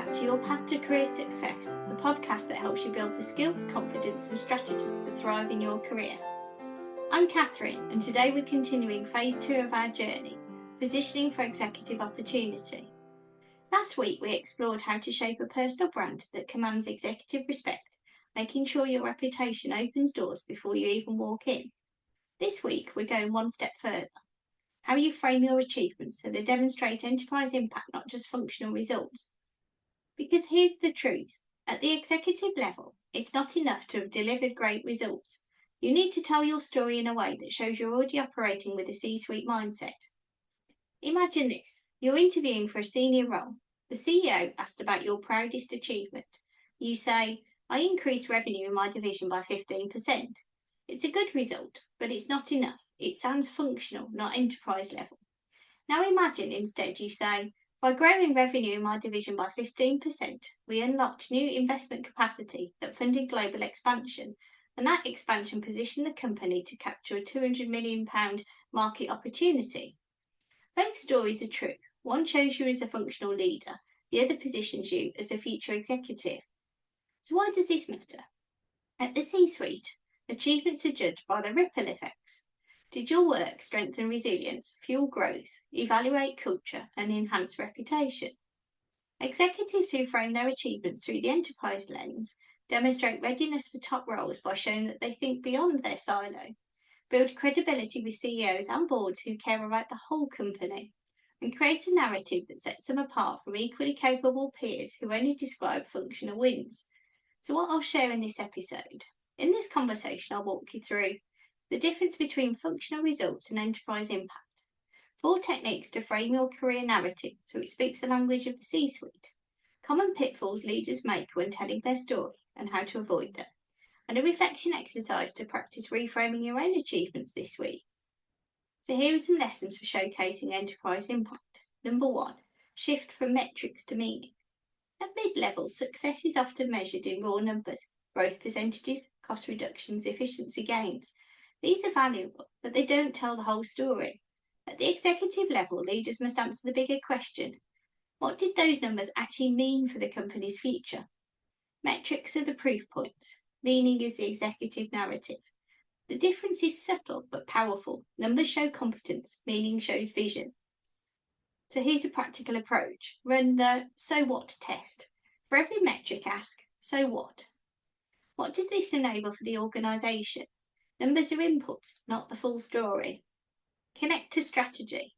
back to Your Path to Career Success, the podcast that helps you build the skills, confidence and strategies to thrive in your career. I'm Catherine, and today we're continuing phase 2 of our journey, positioning for executive opportunity. Last week we explored how to shape a personal brand that commands executive respect, making sure your reputation opens doors before you even walk in. This week we're going one step further. How you frame your achievements so they demonstrate enterprise impact, not just functional results. Because here's the truth, at the executive level, it's not enough to have delivered great results. You need to tell your story in a way that shows you're already operating with a C-suite mindset. Imagine this, you're interviewing for a senior role. The CEO asked about your proudest achievement. You say, I increased revenue in my division by 15%. It's a good result, but it's not enough. It sounds functional, not enterprise level. Now imagine instead you say, by growing revenue in my division by 15%, we unlocked new investment capacity that funded global expansion, and that expansion positioned the company to capture a £200 million market opportunity. Both stories are true. One shows you as a functional leader, the other positions you as a future executive. So why does this matter? At the C-suite, achievements are judged by the ripple effects. Did your work strengthen resilience, fuel growth, evaluate culture, and enhance reputation? Executives who frame their achievements through the enterprise lens demonstrate readiness for top roles by showing that they think beyond their silo, build credibility with CEOs and boards who care about the whole company, and create a narrative that sets them apart from equally capable peers who only describe functional wins. So what I'll share in this episode. In this conversation, I'll walk you through the difference between functional results and enterprise impact, 4 techniques to frame your career narrative so it speaks the language of the C-suite, common pitfalls leaders make when telling their story and how to avoid them, and a reflection exercise to practice reframing your own achievements this week. So here are some lessons for showcasing enterprise impact. Number 1, shift from metrics to meaning. At mid-level, success is often measured in raw numbers, growth percentages, cost reductions, efficiency gains. These are valuable, but they don't tell the whole story. At the executive level, leaders must answer the bigger question. What did those numbers actually mean for the company's future? Metrics are the proof points. Meaning is the executive narrative. The difference is subtle but powerful. Numbers show competence, meaning shows vision. So here's a practical approach. Run the so what test. For every metric, ask, so what? What did this enable for the organisation? Numbers are inputs, not the full story. Connect to strategy.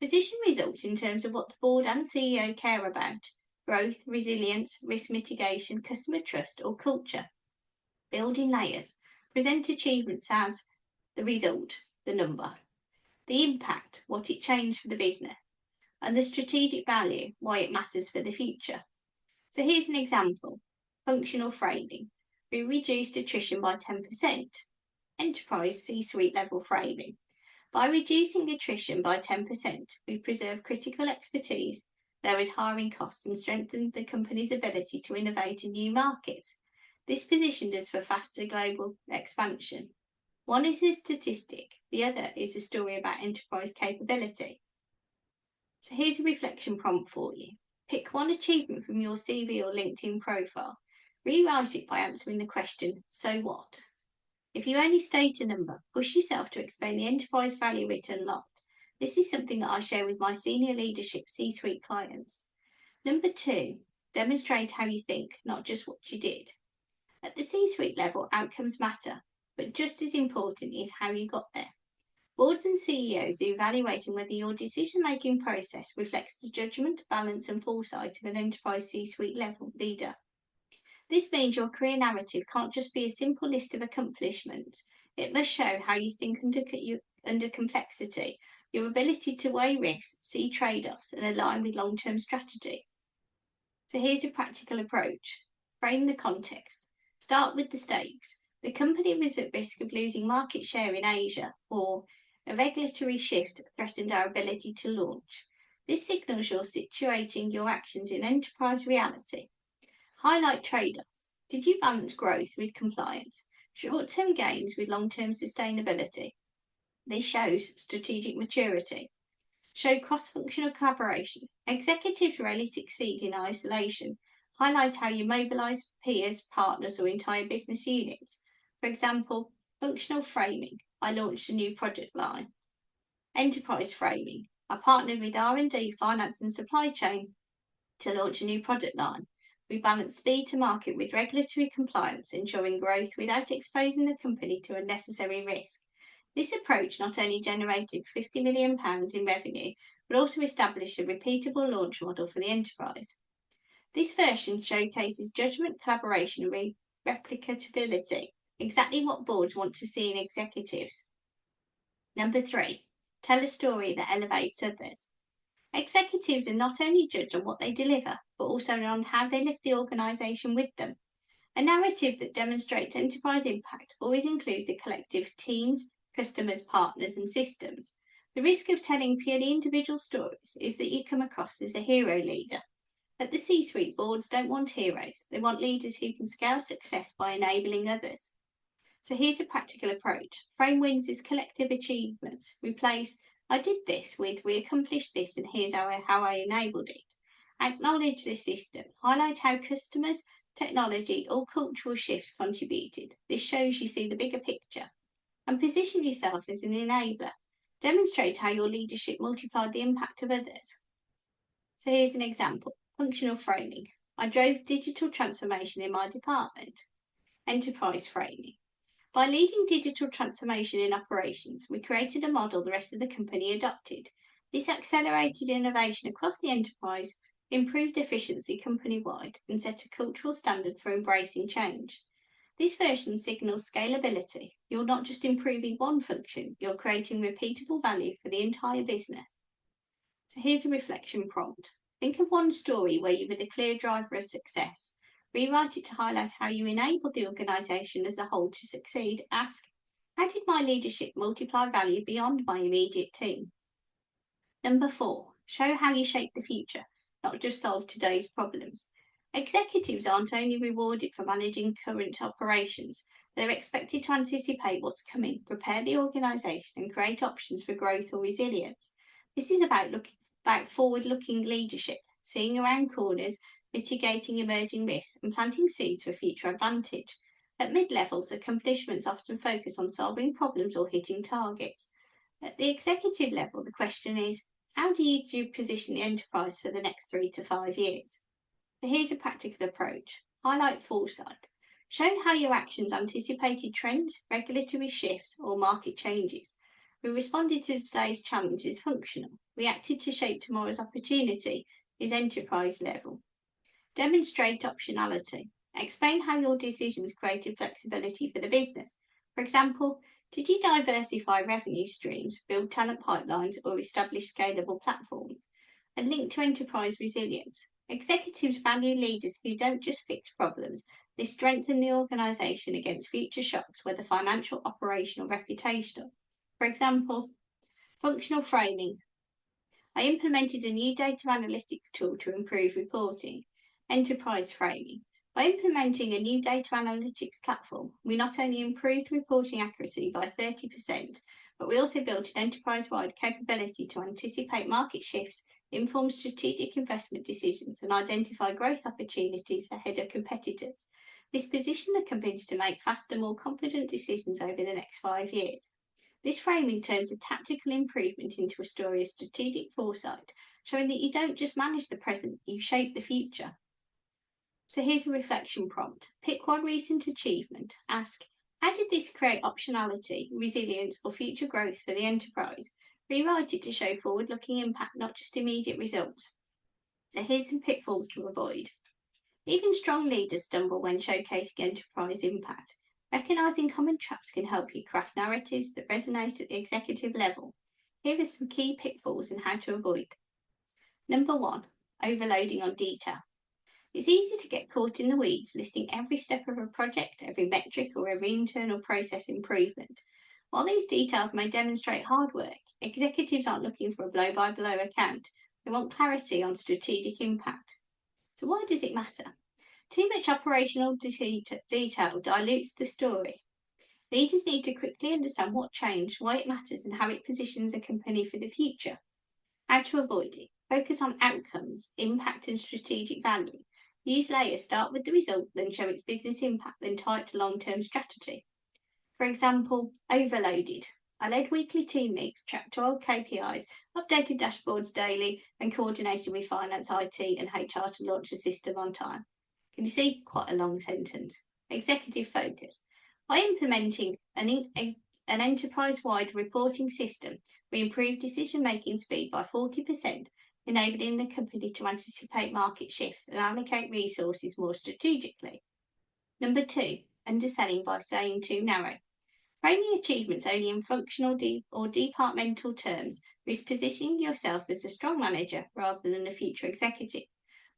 Position results in terms of what the board and CEO care about: growth, resilience, risk mitigation, customer trust, or culture. Build in layers. Present achievements as the result, the number, the impact, what it changed for the business, and the strategic value, why it matters for the future. So here's an example. Functional framing. We reduced attrition by 10%. Enterprise C-suite level framing. By reducing attrition by 10%, we preserve critical expertise, lowered hiring costs, and strengthened the company's ability to innovate in new markets. This positioned us for faster global expansion. One is a statistic, the other is a story about enterprise capability. So here's a reflection prompt for you. Pick one achievement from your CV or LinkedIn profile. Rewrite it by answering the question, so what? If you only state a number, push yourself to explain the enterprise value it unlocked. This is something that I share with my senior leadership C-suite clients. Number 2, demonstrate how you think, not just what you did. At the C-suite level, outcomes matter, but just as important is how you got there. Boards and CEOs are evaluating whether your decision-making process reflects the judgment, balance and foresight of an enterprise C-suite level leader. This means your career narrative can't just be a simple list of accomplishments. It must show how you think under complexity, your ability to weigh risks, see trade-offs, and align with long-term strategy. So here's a practical approach. Frame the context. Start with the stakes. The company was at risk of losing market share in Asia, or a regulatory shift threatened our ability to launch. This signals you're situating your actions in enterprise reality. Highlight trade-offs. Did you balance growth with compliance? Short-term gains with long-term sustainability? This shows strategic maturity. Show cross-functional collaboration. Executives rarely succeed in isolation. Highlight how you mobilise peers, partners, or entire business units. For example, functional framing. I launched a new project line. Enterprise framing. I partnered with R&D, finance, and supply chain to launch a new product line. We balance speed to market with regulatory compliance, ensuring growth without exposing the company to unnecessary risk. This approach not only generated £50 million in revenue, but also established a repeatable launch model for the enterprise. This version showcases judgment, collaboration, and replicability, exactly what boards want to see in executives. Number 3, tell a story that elevates others. Executives are not only judged on what they deliver, but also on how they lift the organisation with them. A narrative that demonstrates enterprise impact always includes a collective of teams, customers, partners, and systems. The risk of telling purely individual stories is that you come across as a hero leader. At the C-suite, boards don't want heroes. They want leaders who can scale success by enabling others. So here's a practical approach. Frame wins as collective achievements. Replace I did this with we accomplished this and here's how I enabled it. Acknowledge the system. Highlight how customers, technology, or cultural shifts contributed. This shows you see the bigger picture. And position yourself as an enabler. Demonstrate how your leadership multiplied the impact of others. So here's an example. Functional framing. I drove digital transformation in my department. Enterprise framing. By leading digital transformation in operations, we created a model the rest of the company adopted. This accelerated innovation across the enterprise, improved efficiency company-wide, and set a cultural standard for embracing change. This version signals scalability. You're not just improving one function, you're creating repeatable value for the entire business. So here's a reflection prompt. Think of one story where you were the clear driver of success. Rewrite it to highlight how you enabled the organisation as a whole to succeed. Ask, how did my leadership multiply value beyond my immediate team? Number 4, show how you shape the future, not just solve today's problems. Executives aren't only rewarded for managing current operations, they're expected to anticipate what's coming, prepare the organisation, and create options for growth or resilience. This is about forward-looking leadership, seeing around corners, mitigating emerging risks, and planting seeds for future advantage. At mid-levels, accomplishments often focus on solving problems or hitting targets. At the executive level, the question is, how do you position the enterprise for the next 3 to 5 years? So here's a practical approach. Highlight foresight. Show how your actions anticipated trends, regulatory shifts, or market changes. We responded to today's challenges functional. We acted to shape tomorrow's opportunity is enterprise level. Demonstrate optionality. Explain how your decisions created flexibility for the business. For example, did you diversify revenue streams, build talent pipelines, or establish scalable platforms? And link to enterprise resilience. Executives value leaders who don't just fix problems, they strengthen the organisation against future shocks, whether financial, operational, or reputational. For example, functional framing. I implemented a new data analytics tool to improve reporting. Enterprise framing. By implementing a new data analytics platform, we not only improved reporting accuracy by 30%, but we also built an enterprise-wide capability to anticipate market shifts, inform strategic investment decisions, and identify growth opportunities ahead of competitors. This positioned the company to make faster, more confident decisions over the next 5 years. This framing turns a tactical improvement into a story of strategic foresight, showing that you don't just manage the present, you shape the future. So here's a reflection prompt. Pick one recent achievement. Ask, how did this create optionality, resilience, or future growth for the enterprise? Rewrite it to show forward-looking impact, not just immediate results. So here's some pitfalls to avoid. Even strong leaders stumble when showcasing enterprise impact. Recognising common traps can help you craft narratives that resonate at the executive level. Here are some key pitfalls and how to avoid them. Number 1, overloading on detail. It's easy to get caught in the weeds, listing every step of a project, every metric, or every internal process improvement. While these details may demonstrate hard work, executives aren't looking for a blow-by-blow account. They want clarity on strategic impact. So why does it matter? Too much operational detail dilutes the story. Leaders need to quickly understand what changed, why it matters, and how it positions a company for the future. How to avoid it? Focus on outcomes, impact, and strategic value. Use layers, start with the result, then show its business impact, then tie it to long-term strategy. For example, overloaded. I led weekly team meets, tracked 12 KPIs, updated dashboards daily, and coordinated with finance, IT, and HR to launch the system on time. Can you see? Quite a long sentence. Executive focus. By implementing an enterprise-wide reporting system, we improved decision-making speed by 40%, enabling the company to anticipate market shifts and allocate resources more strategically. Number 2, underselling by staying too narrow. Framing achievements only in functional or departmental terms risks positioning yourself as a strong manager rather than a future executive.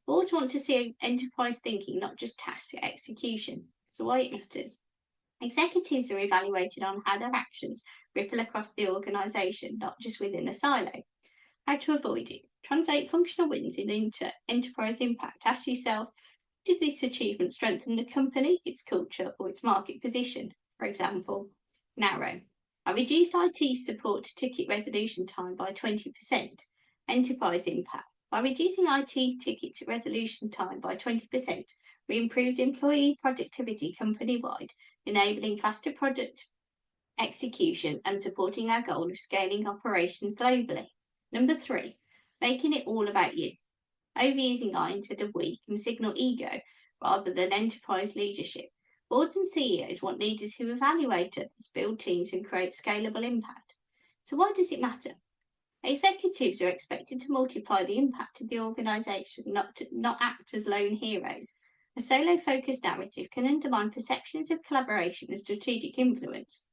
Boards want to see enterprise thinking, not just task execution. So why it matters. Executives are evaluated on how their actions ripple across the organisation, not just within a silo. How to avoid it. Translate functional wins into enterprise impact. Ask yourself, did this achievement strengthen the company, its culture, or its market position? For example, narrow. I reduced IT support ticket resolution time by 20%. Enterprise impact. By reducing IT ticket resolution time by 20%, we improved employee productivity company-wide, enabling faster product execution and supporting our goal of scaling operations globally. Number 3, making it all about you. Overusing I instead of we can signal ego rather than enterprise leadership. Boards and CEOs want leaders who evaluate others, build teams, and create scalable impact. So why does it matter? Executives are expected to multiply the impact of the organisation, not act as lone heroes. A solo-focused narrative can undermine perceptions of collaboration and strategic influence.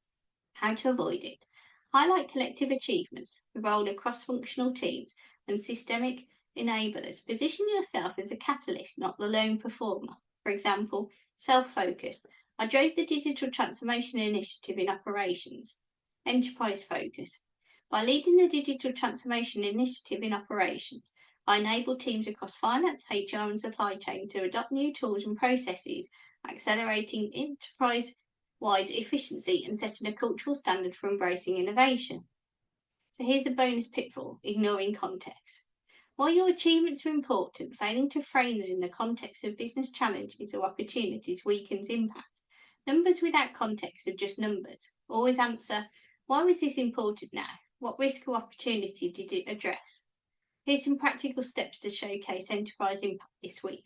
How to avoid it. Highlight collective achievements, the role of cross-functional teams, and systemic enablers. Position yourself as a catalyst, not the lone performer. For example, self-focused. I drove the digital transformation initiative in operations. Enterprise focus. By leading the digital transformation initiative in operations, I enable teams across finance, HR, and supply chain to adopt new tools and processes, accelerating enterprise-wide efficiency and setting a cultural standard for embracing innovation. So here's a bonus pitfall: ignoring context. While your achievements are important, failing to frame them in the context of business challenges or opportunities weakens impact. Numbers without context are just numbers. Always answer, why was this important now? What risk or opportunity did it address? Here's some practical steps to showcase enterprise impact this week.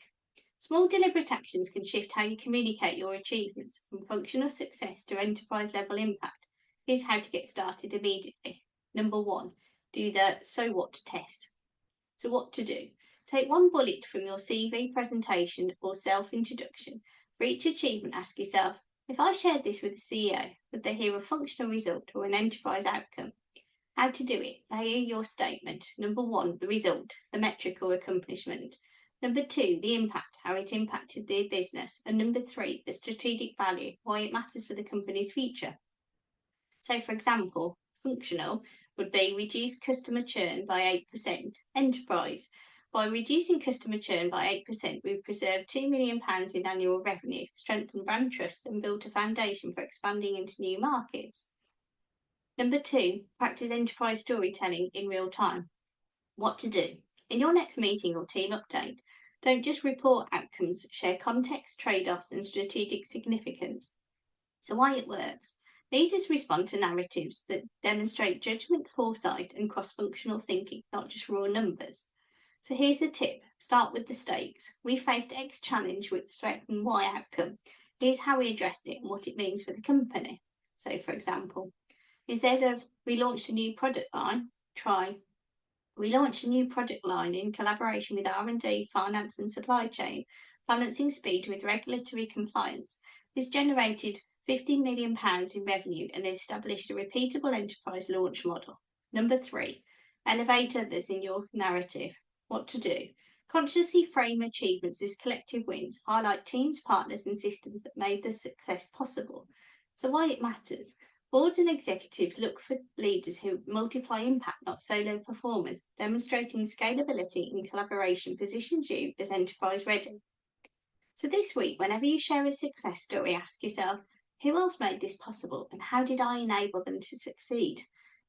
Small deliberate actions can shift how you communicate your achievements, from functional success to enterprise level impact. Here's how to get started immediately. Number 1, do the so what test. So what to do? Take one bullet from your CV, presentation, or self-introduction. For each achievement, ask yourself, if I shared this with the CEO, would they hear a functional result or an enterprise outcome? How to do it? Layer your statement. Number 1, the result, the metric or accomplishment. Number 2, the impact, how it impacted their business. And number 3, the strategic value, why it matters for the company's future. So, for example, functional would be reduce customer churn by 8%. Enterprise, by reducing customer churn by 8%, we've preserved £2 million in annual revenue, strengthened brand trust, and built a foundation for expanding into new markets. Number 2, practice enterprise storytelling in real time. What to do? In your next meeting or team update, don't just report outcomes, share context, trade-offs, and strategic significance. So why it works? Leaders respond to narratives that demonstrate judgment, foresight, and cross-functional thinking, not just raw numbers. So here's a tip. Start with the stakes. We faced X challenge with threat and Y outcome. Here's how we addressed it and what it means for the company. So, for example, instead of we launched a new product line, try we launched a new product line in collaboration with R&D, finance, and supply chain, balancing speed with regulatory compliance. This generated £15 million in revenue and established a repeatable enterprise launch model. Number 3, elevate others in your narrative. What to do? Consciously frame achievements as collective wins. Highlight teams, partners, and systems that made the success possible. So why it matters? Boards and executives look for leaders who multiply impact, not solo performers. Demonstrating scalability and collaboration positions you as enterprise ready. So this week, whenever you share a success story, ask yourself, who else made this possible and how did I enable them to succeed?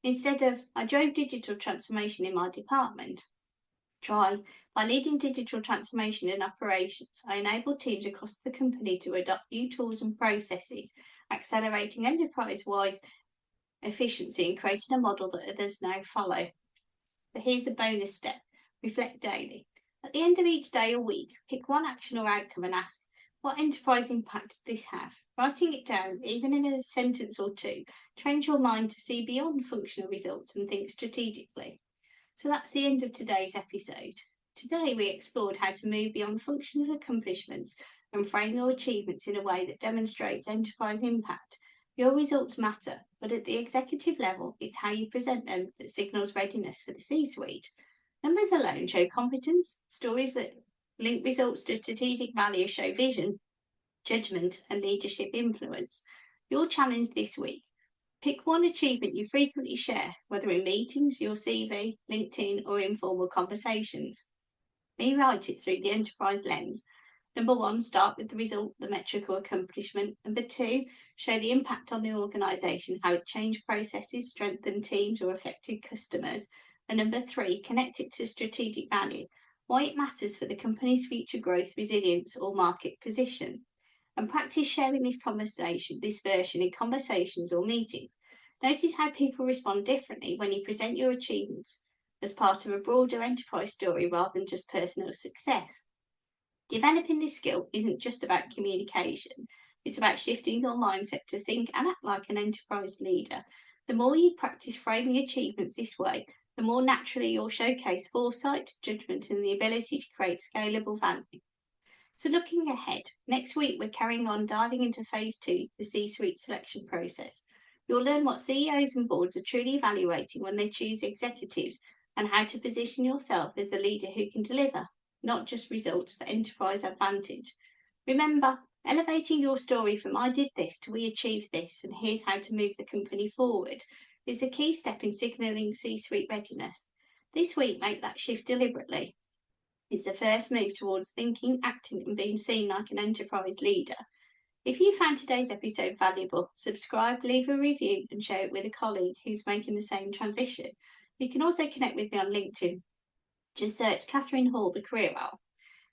Instead of, I drove digital transformation in my department, Try. By leading digital transformation in operations, I enable teams across the company to adopt new tools and processes, accelerating enterprise-wide efficiency and creating a model that others now follow. So here's a bonus step. Reflect daily. At the end of each day or week, pick one action or outcome and ask, what enterprise impact did this have? Writing it down, even in a sentence or two, trains your mind to see beyond functional results and think strategically. So that's the end of today's episode. Today we explored how to move beyond functional accomplishments and frame your achievements in a way that demonstrates enterprise impact. Your results matter, but at the executive level, it's how you present them that signals readiness for the C-suite. Numbers alone show competence. Stories that link results to strategic value show vision, judgment, and leadership influence. Your challenge this week. Pick one achievement you frequently share, whether in meetings, your CV, LinkedIn, or informal conversations. Rewrite it through the enterprise lens. Number one, start with the result, the metric or accomplishment. Number two, show the impact on the organisation, how it changed processes, strengthened teams, or affected customers. And number three, connect it to strategic value, why it matters for the company's future growth, resilience, or market position. And practice sharing this version in conversations or meetings. Notice how people respond differently when you present your achievements as part of a broader enterprise story rather than just personal success. Developing this skill isn't just about communication, it's about shifting your mindset to think and act like an enterprise leader. The more you practice framing achievements this way, the more naturally you'll showcase foresight, judgment, and the ability to create scalable value. So looking ahead, next week we're carrying on diving into phase 2, the C-suite selection process. You'll learn what CEOs and boards are truly evaluating when they choose executives and how to position yourself as the leader who can deliver, not just results for enterprise advantage. Remember, elevating your story from I did this to we achieved this and here's how to move the company forward is a key step in signalling C-suite readiness. This week, make that shift deliberately. It's the first move towards thinking, acting, and being seen like an enterprise leader. If you found today's episode valuable, subscribe, leave a review, and share it with a colleague who's making the same transition. You can also connect with me on LinkedIn. Just search Catherine Hall, the Career Owl.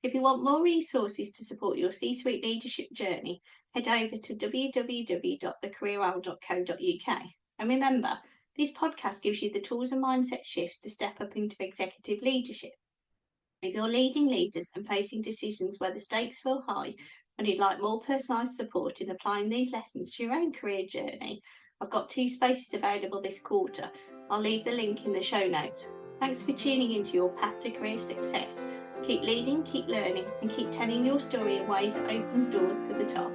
If you want more resources to support your C-suite leadership journey, head over to www.thecareerowl.co.uk. And remember, this podcast gives you the tools and mindset shifts to step up into executive leadership. If you're leading leaders and facing decisions where the stakes feel high and you'd like more personalised support in applying these lessons to your own career journey, I've got 2 spaces available this quarter. I'll leave the link in the show notes. Thanks for tuning into your path to career success. Keep leading, keep learning, and keep telling your story in ways that opens doors to the top.